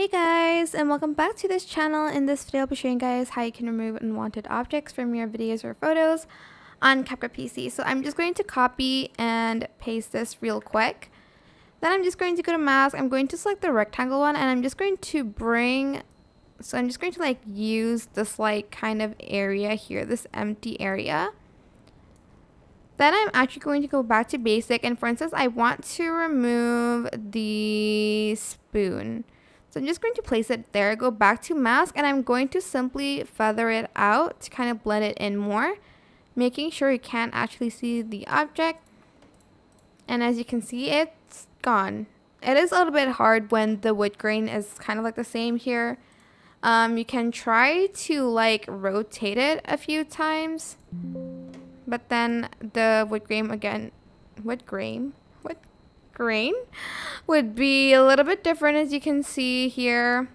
Hey guys, and welcome back to this channel. In this video I'll be showing you guys how you can remove unwanted objects from your videos or photos on CapCut PC. So I'm just going to copy and paste this real quick. Then I'm just going to go to mask. I'm going to select the rectangle one, and I'm just going to use this like kind of area here, this empty area. Then I'm actually going to go back to basic, and for instance I want to remove the spoon. So I'm just going to place it there, go back to mask, and I'm going to simply feather it out to kind of blend it in more, making sure you can't actually see the object. And as you can see, it's gone. It is a little bit hard when the wood grain is kind of like the same here. You can try to like rotate it a few times, but then the wood grain would be a little bit different, as you can see here.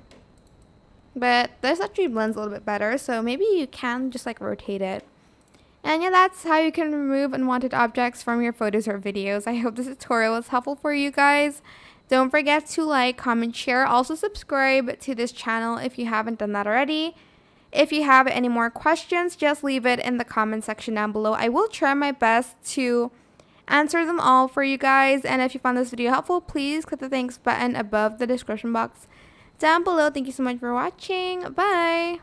But this actually blends a little bit better, so maybe you can just like rotate it. And yeah, that's how you can remove unwanted objects from your photos or videos. I hope this tutorial was helpful for you guys. Don't forget to like, comment, share. Also subscribe to this channel if you haven't done that already. If you have any more questions, just leave it in the comment section down below. I will try my best to answer them all for you guys. And if you found this video helpful, please click the thanks button above the description box down below. Thank you so much for watching. Bye.